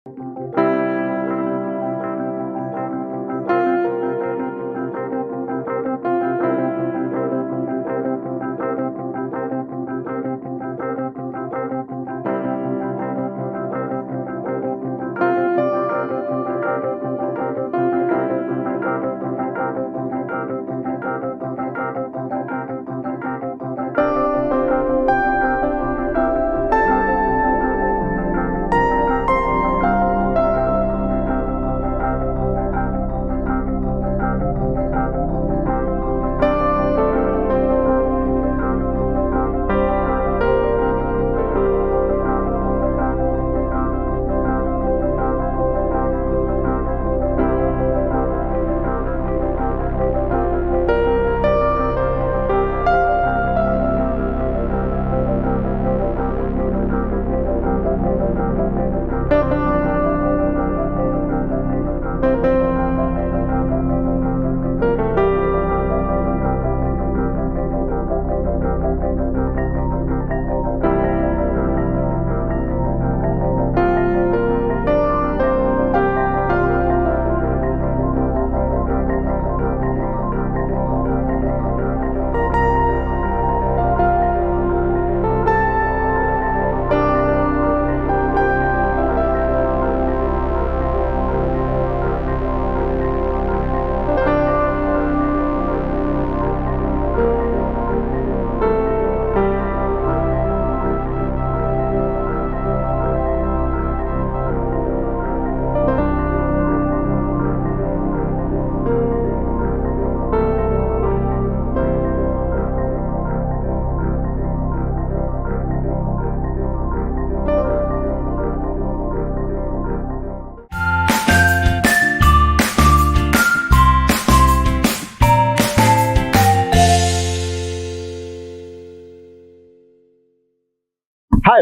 Hi,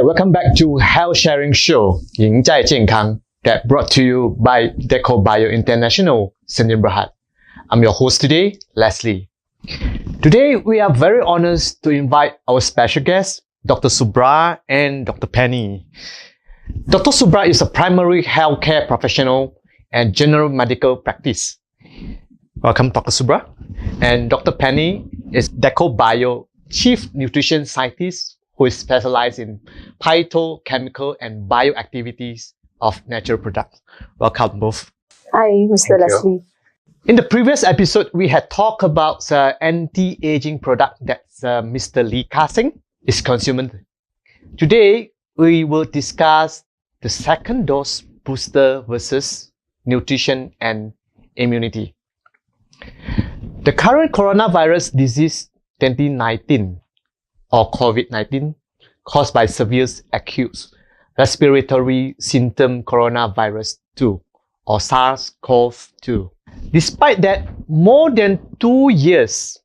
welcome back to Health Sharing Show, 营在健康, that brought to you by Decho Bio International, Senin Berhad. I'm your host today, Leslie. Today, we are very honored to invite our special guests, Dr. Subra and Dr. Penny. Dr. Subra is a primary healthcare professional and general medical practice. Welcome, Dr. Subra. And Dr. Penny is Decho Bio Chief Nutrition Scientist who is specialized in phytochemical and bioactivities of natural products. Welcome both. Hi, Mr. Leslie. In the previous episode, we had talked about the anti-aging product that Mr. Lee Ka-sing is consuming. Today, we will discuss the second dose booster versus nutrition and immunity. The current coronavirus disease 2019 or COVID-19 caused by severe acute respiratory symptom coronavirus 2 or SARS-CoV-2. Despite that, more than 2 years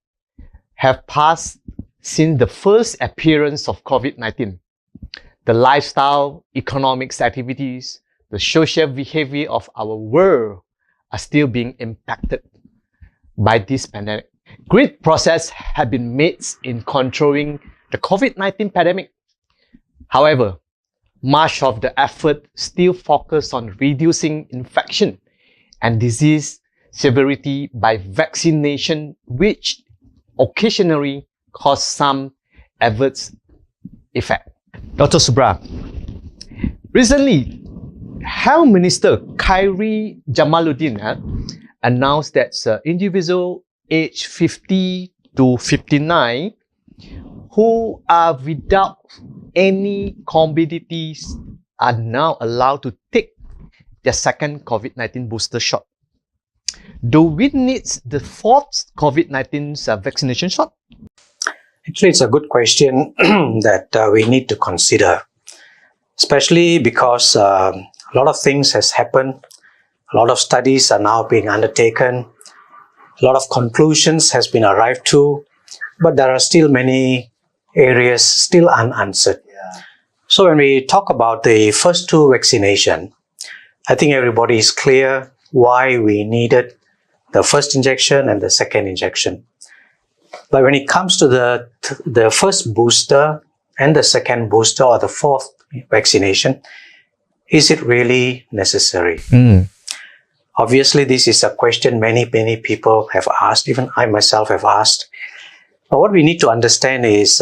have passed since the first appearance of COVID-19. The lifestyle, economic activities, the social behavior of our world are still being impacted by this pandemic. Great progress have been made in controlling the COVID-19 pandemic. However, much of the effort still focuses on reducing infection and disease severity by vaccination, which occasionally cause some adverse effect. Dr. Subra, recently, Health Minister Khairi Jamaluddin announced that individuals aged 50 to 59 who are without any comorbidities are now allowed to take their second COVID-19 booster shot. Do we need the fourth COVID-19 vaccination shot? Actually, it's a good question that we need to consider, especially because a lot of things has happened. A lot of studies are now being undertaken. A lot of conclusions has been arrived to, but there are still many areas still unanswered. So when we talk about the first two vaccination, I think everybody is clear why we needed the first injection and the second injection. But when it comes to the first booster and the second booster or the fourth vaccination, is it really necessary? Mm. Obviously, this is a question many people have asked, even I myself have asked. But what we need to understand is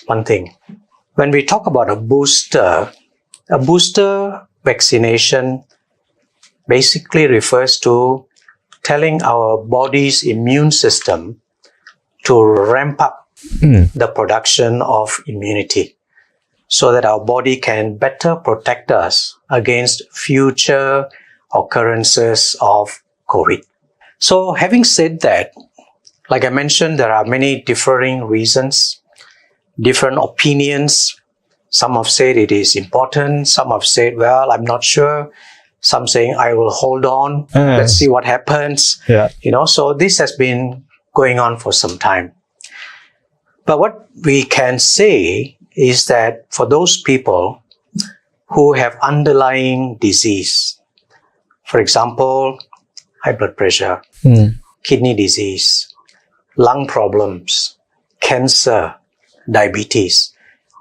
one thing. When we talk about a booster vaccination basically refers to telling our body's immune system to ramp up the production of immunity so that our body can better protect us against future occurrences of COVID. So having said that, like I mentioned, there are many differing reasons, different opinions. Some have said it is important. Some have said, well, I'm not sure. Some saying, I will hold on. Let's see what happens. Yeah. So this has been going on for some time. But what we can say is that for those people who have underlying disease, for example, high blood pressure, kidney disease, lung problems, cancer, diabetes,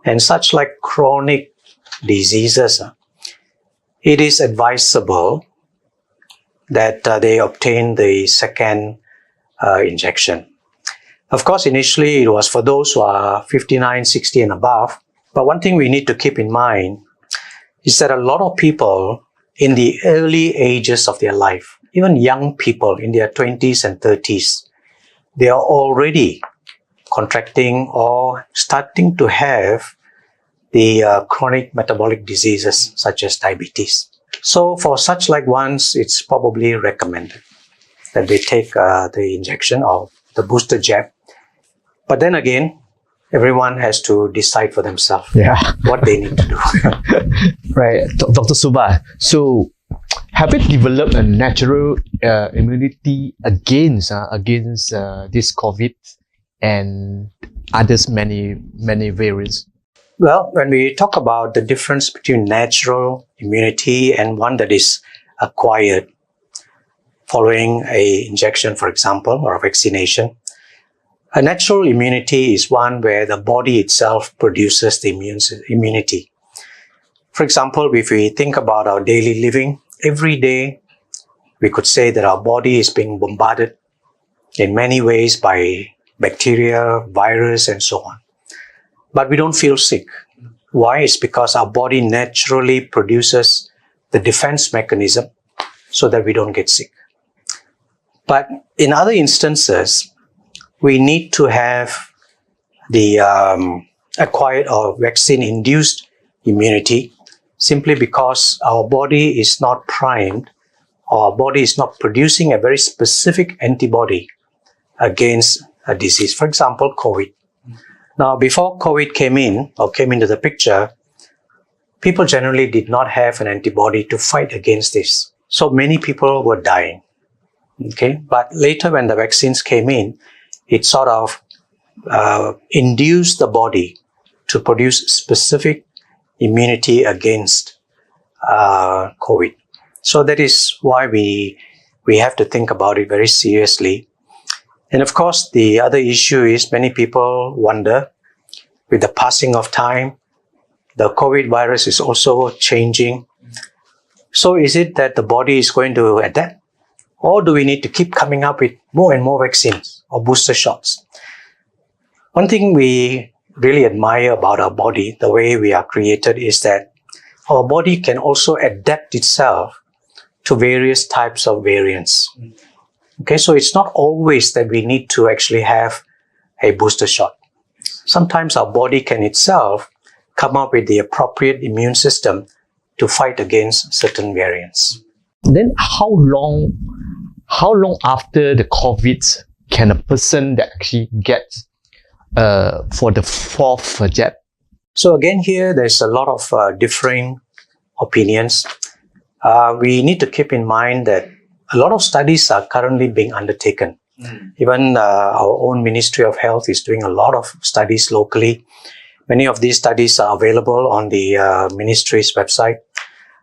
and such like chronic diseases, it is advisable that they obtain the second injection. Of course, initially it was for those who are 59, 60 and above. But one thing we need to keep in mind is that a lot of people in the early ages of their life, even young people in their 20s and 30s, they are already contracting or starting to have the chronic metabolic diseases such as diabetes. So for such like ones, it's probably recommended that they take the injection or the booster jab. But then again, everyone has to decide for themselves what they need to do. Right, Dr. Subra. So, have it developed a natural immunity against this COVID and others many variants? Well, when we talk about the difference between natural immunity and one that is acquired following a injection, for example, or a vaccination, a natural immunity is one where the body itself produces the immunity. For example, if we think about our daily living, every day we could say that our body is being bombarded in many ways by bacteria, virus, and so on. But we don't feel sick. Why? It's because our body naturally produces the defense mechanism so that we don't get sick. But in other instances, we need to have the acquired or vaccine-induced immunity simply because our body is not primed or our body is not producing a very specific antibody against a disease. For example, COVID. Now, before COVID came into the picture, people generally did not have an antibody to fight against this. So many people were dying. Okay, but later when the vaccines came in, it sort of induced the body to produce specific immunity against COVID. So that is why we have to think about it very seriously. And of course, the other issue is many people wonder, with the passing of time, the COVID virus is also changing. So is it that the body is going to adapt? Or do we need to keep coming up with more and more vaccines or booster shots? One thing we really admire about our body, the way we are created, is that our body can also adapt itself to various types of variants. Okay, so it's not always that we need to actually have a booster shot. Sometimes our body can itself come up with the appropriate immune system to fight against certain variants. Then how long after the COVID can a person that actually get for the fourth jab? So again, here there's a lot of differing opinions. We need to keep in mind that a lot of studies are currently being undertaken. Even our own Ministry of Health is doing a lot of studies locally. Many of these studies are available on the ministry's website.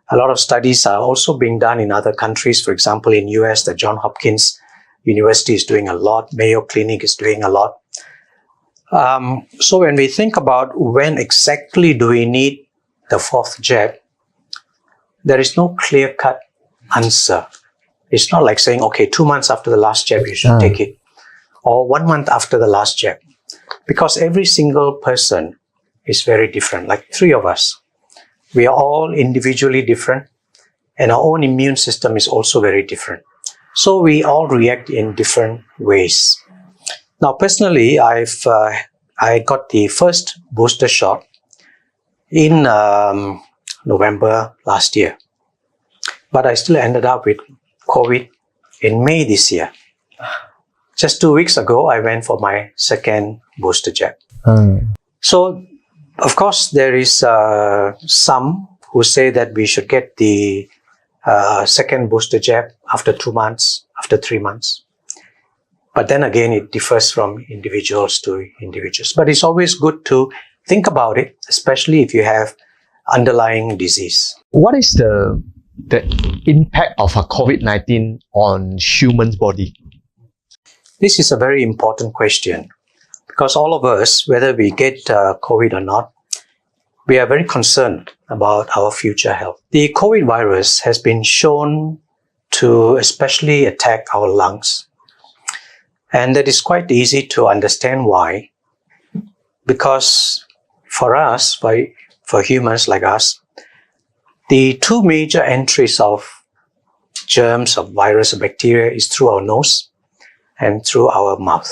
A lot of studies are also being done in other countries. For example, in US, the Johns Hopkins University is doing a lot. Mayo Clinic is doing a lot. So when we think about when exactly do we need the fourth jab, there is no clear-cut answer. It's not like saying, okay, 2 months after the last jab, you should take it, or 1 month after the last jab. Because every single person is very different, like 3 of us. We are all individually different, and our own immune system is also very different. So we all react in different ways. Now, personally, I got the first booster shot in November last year. But I still ended up with COVID in May this year. Just 2 weeks ago, I went for my second booster jab. So, of course, there is some who say that we should get the second booster jab after 2 months, after 3 months. But then again, it differs from individuals to individuals. But it's always good to think about it, especially if you have underlying disease. What is the impact of a COVID-19 on human's body? This is a very important question because all of us, whether we get COVID or not, we are very concerned about our future health. The COVID virus has been shown to especially attack our lungs. And that is quite easy to understand why. Because for us, for humans like us, the 2 major entries of germs, of virus, or bacteria is through our nose and through our mouth.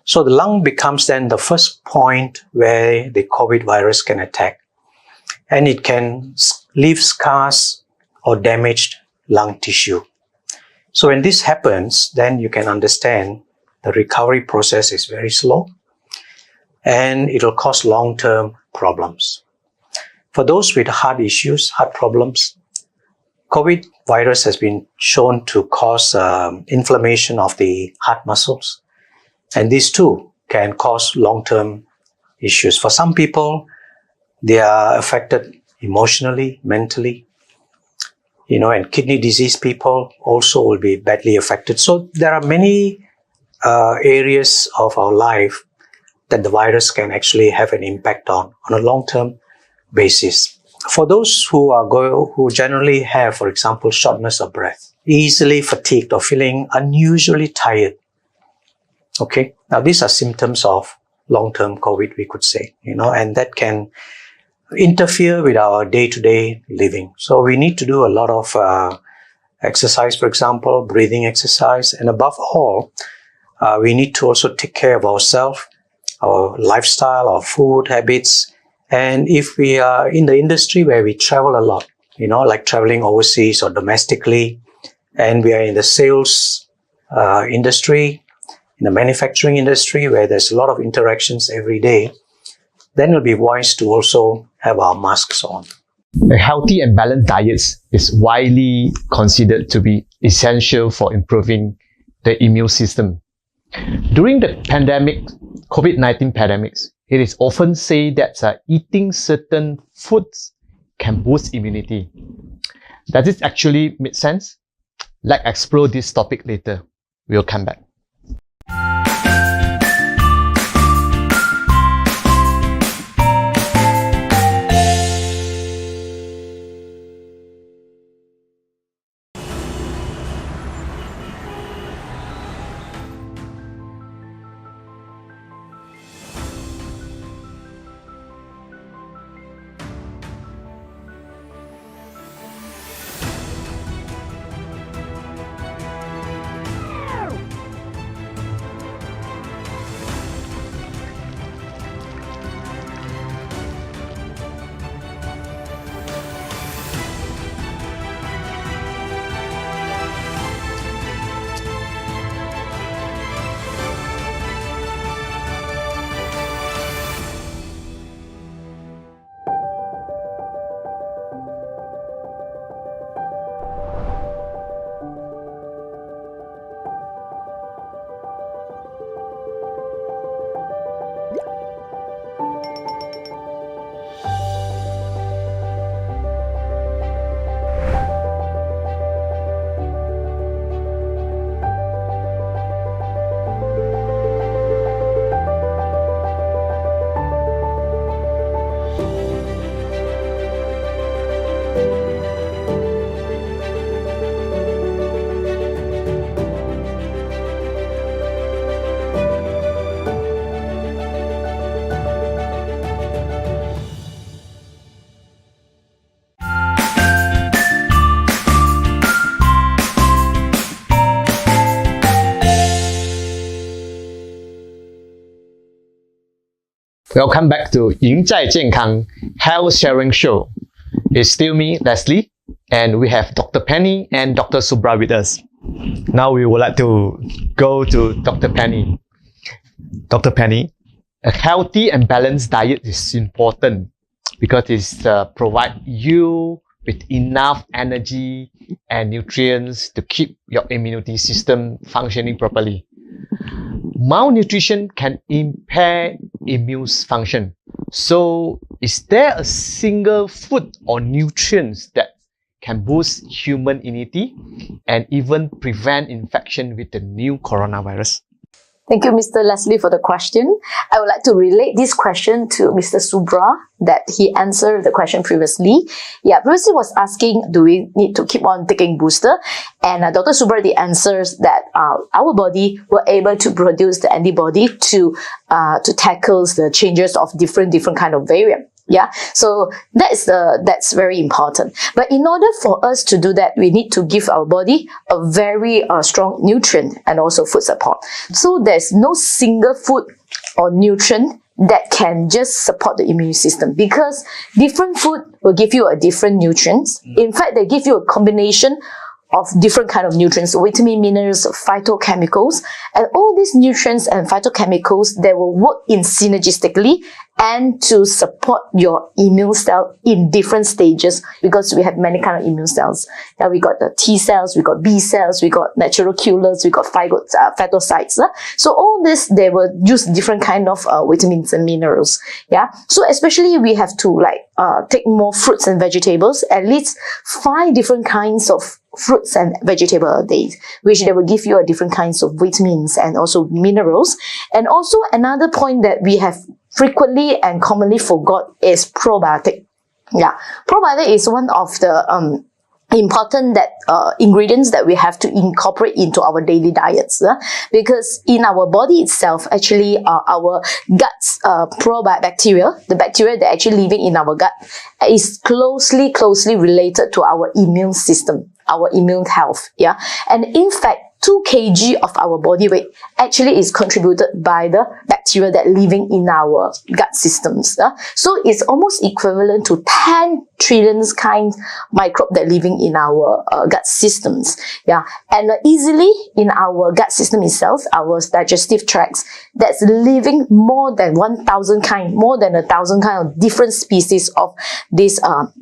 So the lung becomes then the first point where the COVID virus can attack. And it can leave scars or damaged lung tissue. So when this happens, then you can understand the recovery process is very slow and it will cause long-term problems. For those with heart issues, heart problems, COVID virus has been shown to cause inflammation of the heart muscles. And these too can cause long-term issues. For some people, they are affected emotionally, mentally, and kidney disease people also will be badly affected. So there are many areas of our life that the virus can actually have an impact on a long-term basis. For those who generally have, for example, shortness of breath, easily fatigued or feeling unusually tired. Okay, now these are symptoms of long-term COVID, we could say, and that can interfere with our day-to-day living. So we need to do a lot of exercise, for example, breathing exercise, and above all, we need to also take care of ourselves, our lifestyle, our food habits. And if we are in the industry where we travel a lot, like traveling overseas or domestically, and we are in the sales industry, in the manufacturing industry where there's a lot of interactions every day, then it'll be wise to also have our masks on. A healthy and balanced diet is widely considered to be essential for improving the immune system. During the COVID-19 pandemics, it is often said that eating certain foods can boost immunity. Does this actually make sense? Let's explore this topic later. We'll come back. Welcome back to 赢在健康 Health Sharing Show. It's still me, Leslie, and we have Dr. Penny and Dr. Subra with us. Now we would like to go to Dr. Penny. Dr. Penny, a healthy and balanced diet is important because it provides you with enough energy and nutrients to keep your immunity system functioning properly. Malnutrition can impair immune function. So, is there a single food or nutrients that can boost human immunity and even prevent infection with the new coronavirus? Thank you, Mr. Leslie, for the question. I would like to relate this question to Mr. Subra, that he answered the question previously. Yeah, previously was asking, do we need to keep on taking booster? And Dr. Subra, the answers that our body were able to produce the antibody to tackle the changes of different kind of variant. Yeah, so that's very important. But in order for us to do that, we need to give our body a very strong nutrient and also food support. So there's no single food or nutrient that can just support the immune system, because different food will give you a different nutrients. In fact, they give you a combination of different kind of nutrients, vitamin, minerals, phytochemicals, and all these nutrients and phytochemicals, they will work in synergistically and to support your immune cell in different stages, because we have many kind of immune cells. Now we got the T cells, we got B cells, we got natural killers, we got phagocytes. So all this, they will use different kind of vitamins and minerals. Yeah. So especially we have to take more fruits and vegetables, at least 5 different kinds of fruits and vegetable a day, which they will give you a different kinds of vitamins and also minerals. And also another point that we have frequently and commonly forgot is probiotic. Yeah, probiotic is one of the important ingredients that we have to incorporate into our daily diets, because in our body itself, actually our guts probiotic, the bacteria that are actually living in our gut, is closely related to our immune system, our immune health. Yeah, and in fact 2 kg of our body weight actually is contributed by the bacteria that living in our gut systems. So it's almost equivalent to 10 trillion kind microbe that living in our gut systems. Yeah, and easily in our gut system itself, our digestive tracts, that's living more than 1,000 kind, more than 1,000 kind of different species of these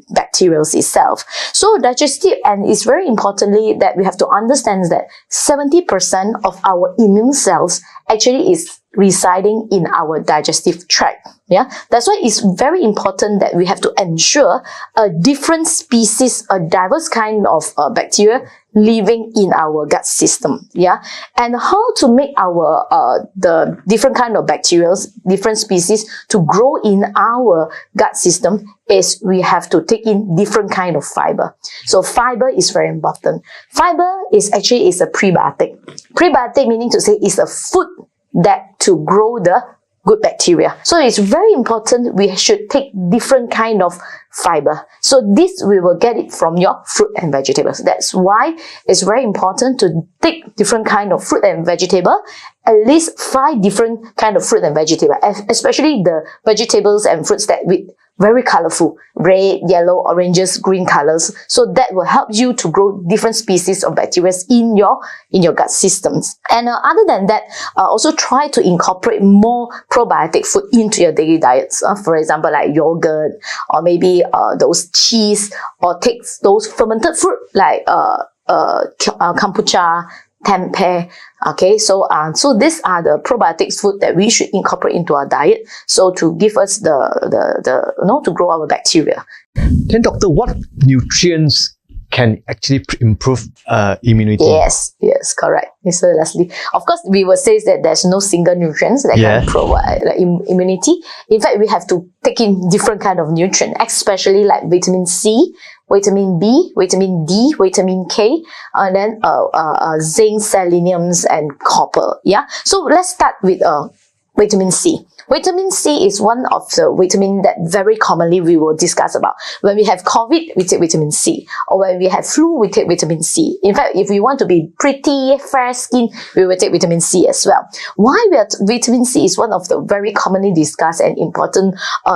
bacteria itself. So digestive, and it's very importantly that we have to understand that 70% of our immune cells actually is residing in our digestive tract. Yeah, that's why it's very important that we have to ensure a different species, a diverse kind of bacteria living in our gut system. Yeah, and how to make our the different kind of bacteria, different species to grow in our gut system is we have to take in different kind of fiber. So fiber is very important. Fiber is actually a prebiotic. Prebiotic meaning to say is a food that to grow the good bacteria. So it's very important we should take different kind of fiber. So this we will get it from your fruit and vegetables. That's why it's very important to take different kind of fruit and vegetable, at least 5 different kind of fruit and vegetable, especially the vegetables and fruits that with very colorful, red, yellow, oranges, green colors. So that will help you to grow different species of bacteria in your gut systems. And other than that, also try to incorporate more probiotic food into your daily diets. For example, like yogurt, or maybe those cheese, or take those fermented fruit like kombucha, tempeh. Okay, so these are the probiotics food that we should incorporate into our diet, so to give us to grow our bacteria. Then doctor, what nutrients can actually improve immunity? Yes, correct, Mr. Leslie. Of course, we will say that there's no single nutrients that can provide immunity. In fact, we have to take in different kind of nutrients, especially like vitamin C, vitamin B, vitamin D, vitamin K, and then zinc, selenium, and copper. Yeah. So let's start with vitamin C. Vitamin C is one of the vitamin that very commonly we will discuss about. When we have COVID, we take vitamin C. Or when we have flu, we take vitamin C. In fact, if we want to be pretty, fair skin, we will take vitamin C as well. Vitamin C is one of the very commonly discussed and important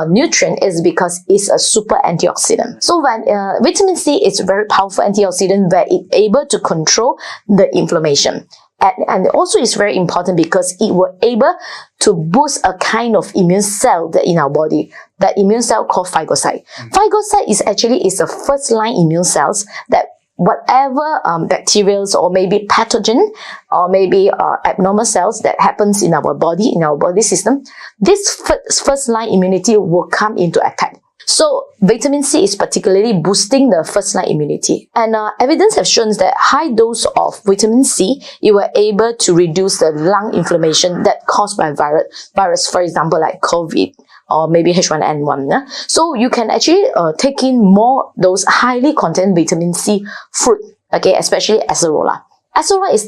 nutrient is because it's a super antioxidant. So when vitamin C is a very powerful antioxidant where it's able to control the inflammation. And also it's very important because it will able to boost a kind of immune cell that in our body. That immune cell called phagocyte. Phagocyte is a first line immune cells that whatever bacteria or maybe pathogen or maybe abnormal cells that happens in our body system, this first line immunity will come into attack. So vitamin C is particularly boosting the first line immunity. And evidence have shown that high dose of vitamin C, you were able to reduce the lung inflammation that caused by virus, for example, like COVID or maybe H1N1. Yeah? So you can actually take in more those highly contained vitamin C fruit, okay, especially acerola. Acerola is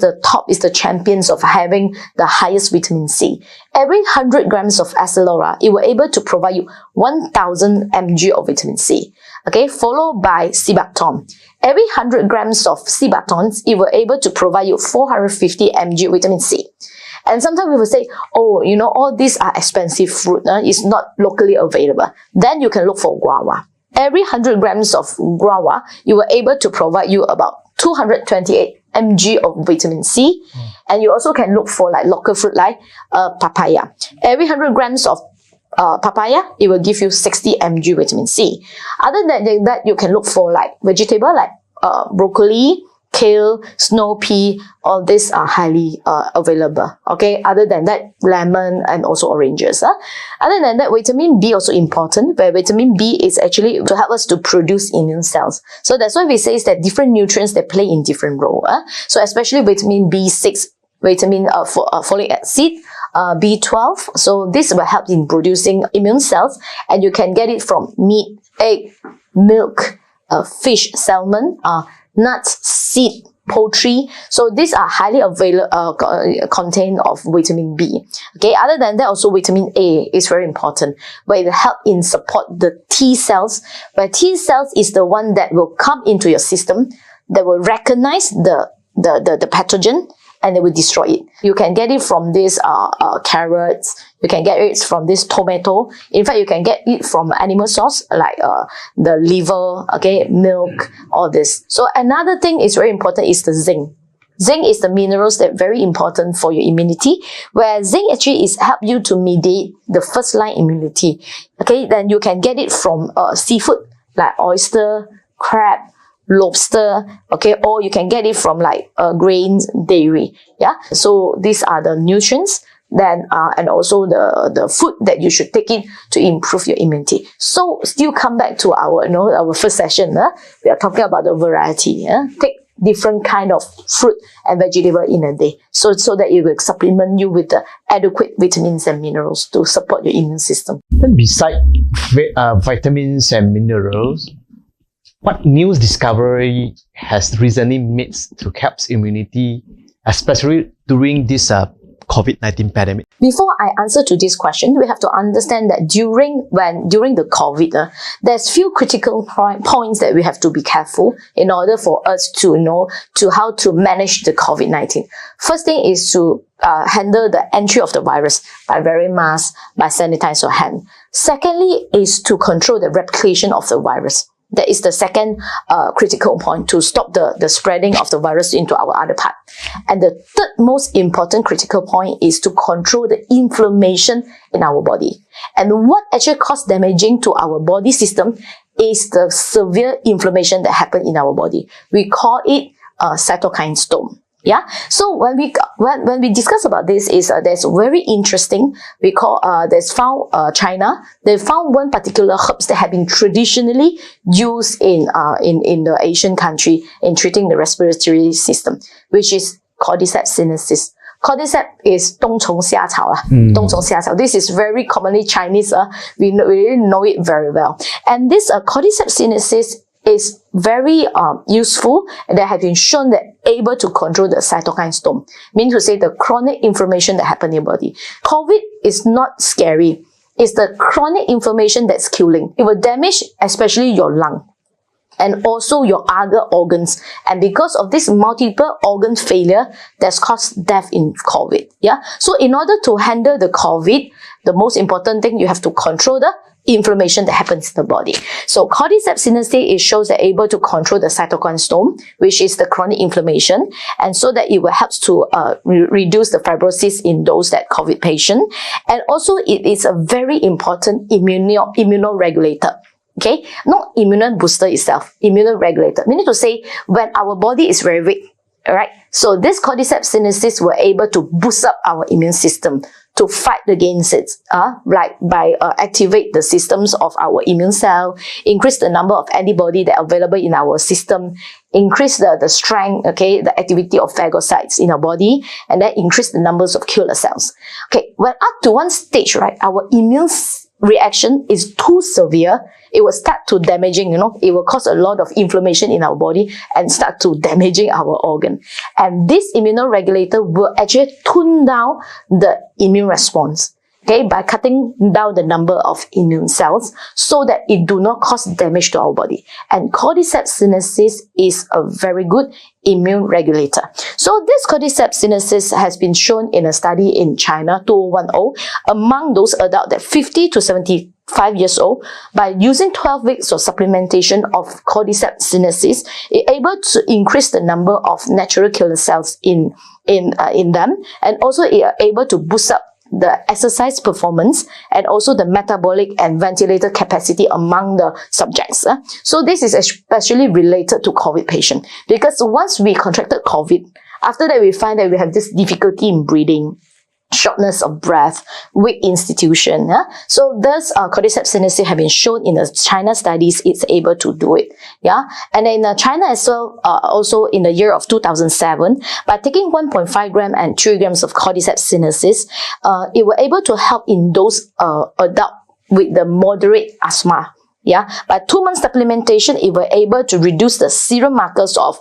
the champions of having the highest vitamin C. Every 100 grams of acerola, it will able to provide you 1000 mg of vitamin C. Okay, followed by sebatom. Every 100 grams of sebatons, it will able to provide you 450 mg vitamin C. And sometimes we will say, oh, you know, all these are expensive fruit, it's not locally available. Then you can look for guava. Every 100 grams of guava, you will able to provide you about 228 mg of vitamin C. And you also can look for like local fruit like papaya. Every 100 grams of papaya, it will give you 60 mg vitamin C. Other than that, you can look for like vegetable like broccoli, kale, snow pea, all these are highly available. Okay, other than that, lemon and also oranges. Other than that, vitamin B also important, where vitamin B is actually to help us to produce immune cells. So that's why we say is that different nutrients they play in different role. So especially vitamin B6, vitamin folic acid, B12. So this will help in producing immune cells, and you can get it from meat, egg, milk, fish, salmon, nuts, seed, poultry. So these are highly available, contain of vitamin B. Okay. Other than that, also vitamin A is very important, where it will help in support the T cells, where T cells is the one that will come into your system, that will recognize the pathogen, and it will destroy it. You can get it from these carrots. You can get it from this tomato. In fact, you can get it from animal source like the liver, okay, milk, all this. So another thing is very important is the zinc. Zinc is the minerals that very important for your immunity, where zinc actually is help you to mediate the first line immunity. Okay, then you can get it from seafood like oyster, crab, lobster, okay, or you can get it from like grains, dairy. Yeah, so these are the nutrients then and also the food that you should take in to improve your immunity. So still come back to our our first session. We are talking about the variety. Take different kind of fruit and vegetable in a day, so that it will supplement you with the adequate vitamins and minerals to support your immune system. Then beside vitamins and minerals, what new discovery has recently made to help immunity, especially during this COVID-19 pandemic? Before I answer to this question, we have to understand that during the COVID, there's few critical points that we have to be careful in order for us to know to how to manage the COVID-19. First thing is to handle the entry of the virus by wearing masks, by sanitize your hand. Secondly is to control the replication of the virus. That is the second critical point to stop the spreading of the virus into our other part. And the third most important critical point is to control the inflammation in our body. And what actually causes damaging to our body system is the severe inflammation that happens in our body. We call it cytokine storm. Yeah. So when we discuss about this is there's very interesting. We call there's found China. They found one particular herbs that have been traditionally used in the Asian country in treating the respiratory system, which is cordyceps sinensis. Cordyceps is 冬虫夏草啦，冬虫夏草. This is very commonly Chinese. We really know it very well. And this cordyceps sinensis is very useful, and that have been shown that able to control the cytokine storm. Meaning to say the chronic inflammation that happen in your body. COVID is not scary. It's the chronic inflammation that's killing. It will damage especially your lung and also your other organs. And because of this multiple organ failure, that's caused death in COVID. Yeah. So in order to handle the COVID, the most important thing, you have to control the inflammation that happens in the body. So cordyceps sinensis, it shows that able to control the cytokine storm, which is the chronic inflammation, and so that it will help to reduce the fibrosis in those that COVID patient. And also it is a very important immunoregulator. Okay, not immune booster itself, immunoregulator. Meaning to say, when our body is very weak, alright, so this cordyceps sinensis were able to boost up our immune system to fight against it, like by activate the systems of our immune cell, increase the number of antibody that are available in our system, increase the strength, okay, the activity of phagocytes in our body, and then increase the numbers of killer cells. Okay, when up to one stage, right, our immune reaction is too severe, it will start to damaging, it will cause a lot of inflammation in our body and start to damaging our organ. And this immunoregulator will actually tune down the immune response, okay, by cutting down the number of immune cells so that it do not cause damage to our body. And cordyceps sinensis is a very good immune regulator. So this cordyceps sinensis has been shown in a study in China, 2010, among those adults that 50 to 75 years old, by using 12 weeks of supplementation of cordyceps sinensis, it able to increase the number of natural killer cells in them, and also it are able to boost up the exercise performance and also the metabolic and ventilator capacity among the subjects. So this is especially related to COVID patient, because once we contracted COVID, after that we find that we have this difficulty in breathing, shortness of breath, weak institution. So thus cordyceps sinensis have been shown in the China studies, it's able to do it. Yeah, and in China as well, also in the year of 2007, by taking 1.5 gram and 3 grams of cordyceps sinensis, it were able to help in those adult with the moderate asthma. Yeah, by 2 months supplementation, it were able to reduce the serum markers of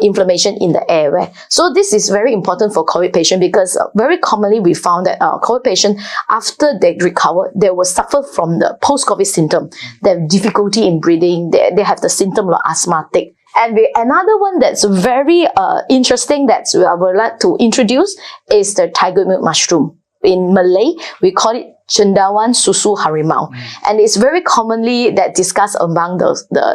inflammation in the airway. So this is very important for COVID patient, because very commonly we found that COVID patient, after they recover, they will suffer from the post-COVID symptom. They have difficulty in breathing, they have the symptom of asthmatic. And another one that's very interesting that I would like to introduce is the tiger milk mushroom. In Malay, we call it cendawan susu harimau, and it's very commonly that discussed among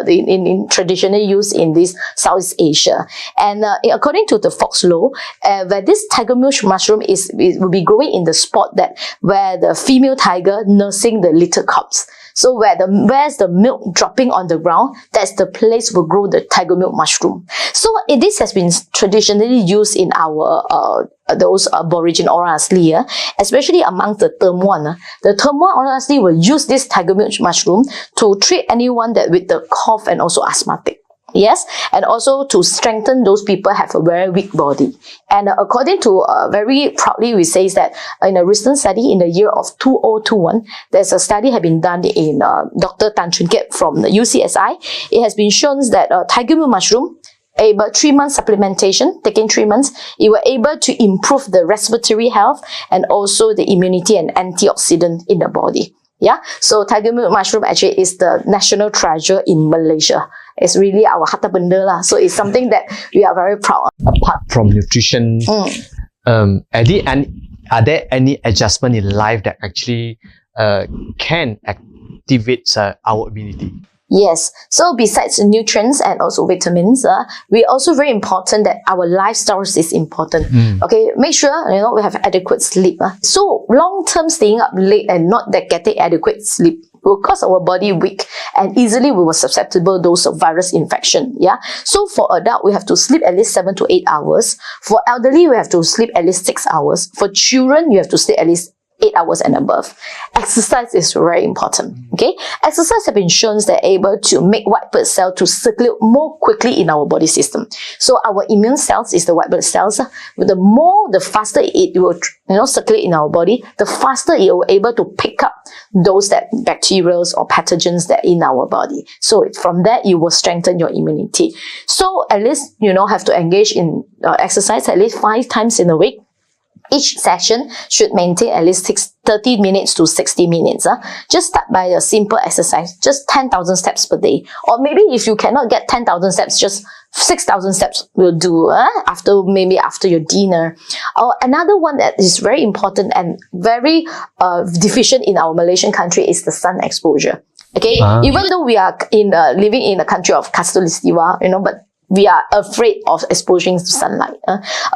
in traditional use in this Southeast Asia. And according to the Fox law, where this tiger milk mushroom will be growing in the spot that where the female tiger nursing the little cubs. So where's the milk dropping on the ground, that's the place will grow the tiger milk mushroom. So this has been traditionally used in our those Aboriginal Orang Asli, especially among the Temuan. The Temuan Orang Asli will use this tiger milk mushroom to treat anyone that with the cough and also asthmatic. Yes, and also to strengthen those people have a very weak body. And according to very proudly we say that in a recent study in the year of 2021, there's a study have been done in Dr. Tan Chun Kiat from the UCSI. It has been shown that tiger milk mushroom, able 3 months supplementation, taking 3 months, it were able to improve the respiratory health and also the immunity and antioxidant in the body. Yeah, so tiger milk mushroom actually is the national treasure in Malaysia. It's really our harta benda lah. So it's something that we are very proud of. Apart from nutrition, are there any adjustment in life that actually can activate our immunity? Yes. So besides the nutrients and also vitamins, we also very important that our lifestyle is important. Okay, make sure we have adequate sleep. So long-term staying up late and not that getting adequate sleep will cause our body weak, and easily we were susceptible those of virus infection. Yeah. So for adult, we have to sleep at least 7 to 8 hours. For elderly, we have to sleep at least 6 hours. For children, you have to sleep at least 8 hours and above. Exercise is very important. Okay, exercise have been shown that able to make white blood cells to circulate more quickly in our body system. So our immune cells is the white blood cells. The faster it will circulate in our body, the faster it will able to pick up those that bacteria or pathogens that in our body. So from there you will strengthen your immunity. So at least have to engage in exercise at least 5 times in a week. Each session should maintain at least 30 minutes to 60 minutes. Just start by a simple exercise, just 10,000 steps per day. Or maybe if you cannot get 10,000 steps, just 6,000 steps will do after your dinner. Or another one that is very important and very deficient in our Malaysian country is the sun exposure. Okay, even though we are living in a country of Khatulistiwa, but we are afraid of exposing to sunlight.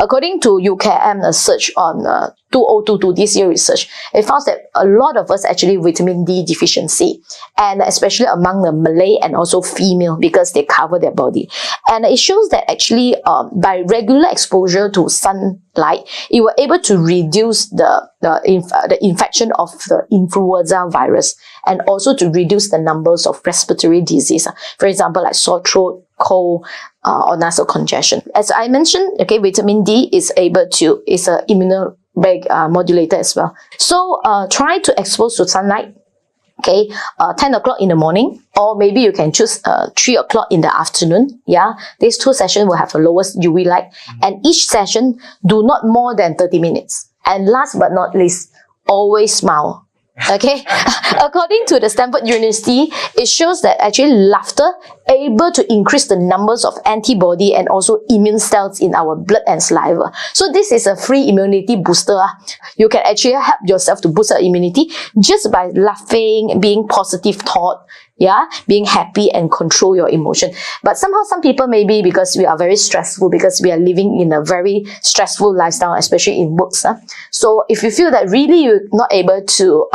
According to UKM, a search on 2022, this year research, it found that a lot of us actually vitamin D deficiency, and especially among the Malay and also female, because they cover their body. And it shows that actually by regular exposure to sunlight, it will able to reduce the infection of the influenza virus, and also to reduce the numbers of respiratory disease. For example, like sore throat, cold, or nasal congestion. As I mentioned, okay, vitamin D is an immunomodulator as well. So try to expose to sunlight. Okay, 10 o'clock in the morning, or maybe you can choose 3 o'clock in the afternoon. Yeah, these 2 sessions will have the lowest UV light, and each session do not more than 30 minutes. And last but not least, always smile. Okay, according to the Stanford University, it shows that actually laughter able to increase the numbers of antibody and also immune cells in our blood and saliva. So this is a free immunity booster. You can actually help yourself to boost your immunity just by laughing, being positive thought, yeah, being happy and control your emotion. But somehow some people, maybe because we are very stressful, because we are living in a very stressful lifestyle, especially in works. So if you feel that really you're not able to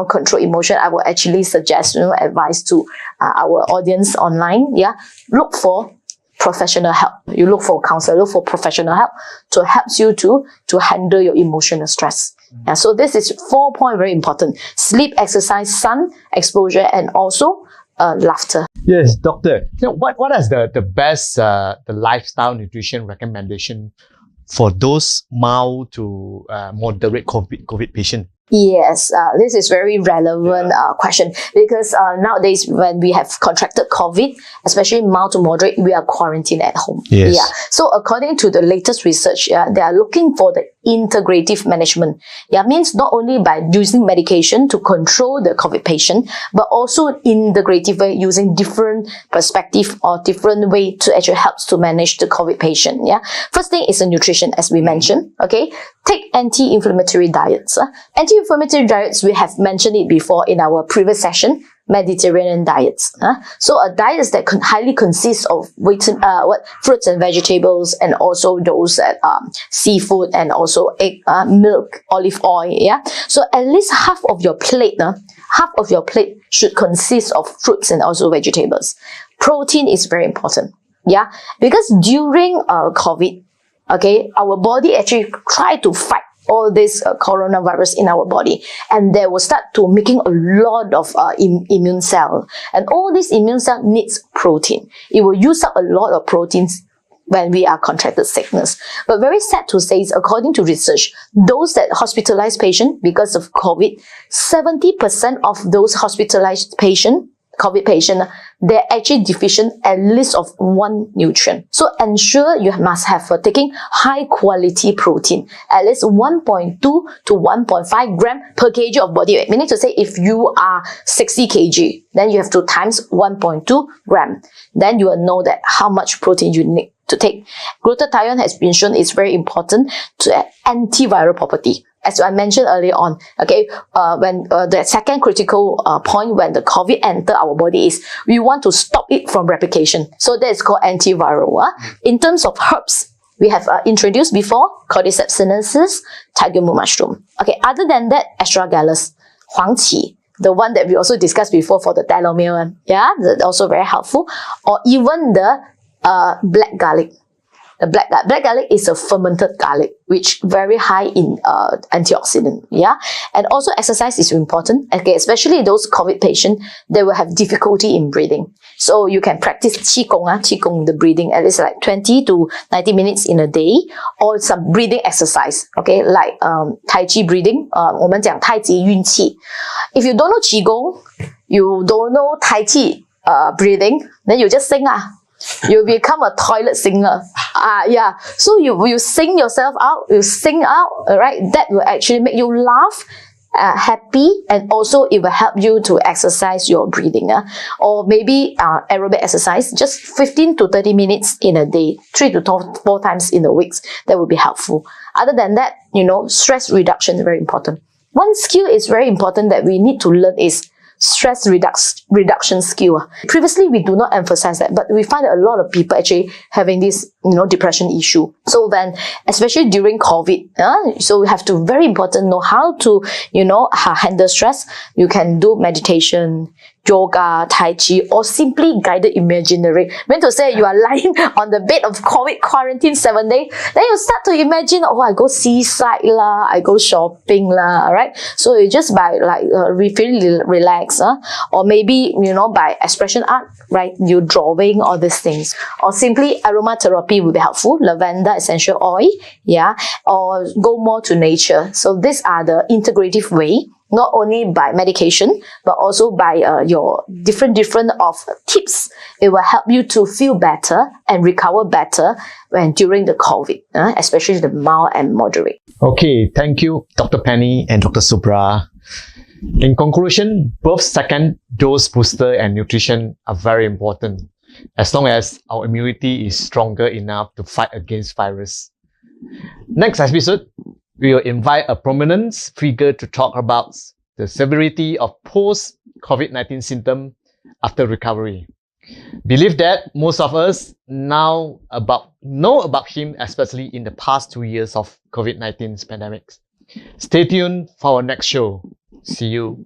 control emotion, I will actually suggest advice to our audience online. Yeah, look for professional help. You look for a counselor, look for professional help to help you to handle your emotional stress. Yeah, so this is 4 points very important: sleep, exercise, sun exposure, and also laughter. Yes, doctor. What is the best the lifestyle nutrition recommendation for those mild to moderate COVID patient? Yes, this is very relevant question, because nowadays when we have contracted COVID, especially mild to moderate, we are quarantined at home. Yes. Yeah. So according to the latest research, they are looking for the integrative management. Yeah, means not only by using medication to control the COVID patient, but also integrative way, using different perspective or different way to actually helps to manage the COVID patient. Yeah. First thing is the nutrition, as we mentioned. Okay. Take anti-inflammatory diets. Anti-inflammatory diets, we have mentioned it before in our previous session, Mediterranean diets. So a diet that highly consists of fruits and vegetables, and also those seafood, and also egg, milk, olive oil. Yeah. So at least half of your plate should consist of fruits and also vegetables. Protein is very important. Yeah, because during COVID, okay, our body actually try to fight all this coronavirus in our body, and they will start to making a lot of immune cell, and all this immune cell needs protein. It will use up a lot of proteins when we are contracted sickness. But very sad to say is, according to research, those that hospitalized patient because of COVID, 70% of those hospitalized COVID patient, they're actually deficient at least of one nutrient. So ensure you must have taking high quality protein, at least 1.2 to 1.5 gram per kg of body weight. Meaning to say, if you are 60 kg, then you have to times 1.2 gram. Then you will know that how much protein you need to take. Glutathione has been shown is very important to antiviral property. As I mentioned earlier on, okay, when the second critical point when the COVID enter our body is we want to stop it from replication. So that is called antiviral. In terms of herbs, we have introduced before Cordyceps sinensis, tiger moon mushroom. Okay, other than that, astragalus, huangqi, the one that we also discussed before for the telomere one. Yeah, that's also very helpful. Or even the black garlic. the black garlic. Black garlic is a fermented garlic, which very high in antioxidant. Yeah, and also exercise is important. Okay, especially those COVID patients, they will have difficulty in breathing. So you can practice qigong, the breathing, at least like 20 to 90 minutes in a day, or some breathing exercise. Okay, like Tai Chi breathing. 我们讲太极运气. If you don't know qigong, you don't know Tai Chi breathing, then you just sing you become a toilet singer. Yeah. So you sing yourself out, you sing out, right? That will actually make you laugh, happy, and also it will help you to exercise your breathing. Or maybe aerobic exercise, just 15 to 30 minutes in a day, 3 to 4 times in a week. That would be helpful. Other than that, stress reduction is very important. One skill is very important that we need to learn is stress reduction skill. Previously, we do not emphasize that, but we find that a lot of people actually having this, depression issue. So then, especially during COVID, so we have to very important know how to, handle stress. You can do meditation, yoga, Tai Chi, or simply guided imaginary. Meant to say you are lying on the bed of COVID quarantine 7 days, then you start to imagine, I go seaside lah, I go shopping lah, right? So you just by feeling relaxed, or maybe, by expression art, right? You drawing all these things, or simply aromatherapy would be helpful, lavender essential oil, yeah, or go more to nature. So these are the integrative way, not only by medication, but also by your different of tips. It will help you to feel better and recover better during the COVID, especially the mild and moderate. Okay, thank you, Dr. Penny and Dr. Subra. In conclusion, both second dose booster and nutrition are very important, as long as our immunity is stronger enough to fight against virus. Next episode, we will invite a prominent figure to talk about the severity of post-COVID-19 symptoms after recovery. Believe that most of us now know about him, especially in the past 2 years of COVID-19 pandemic. Stay tuned for our next show. See you.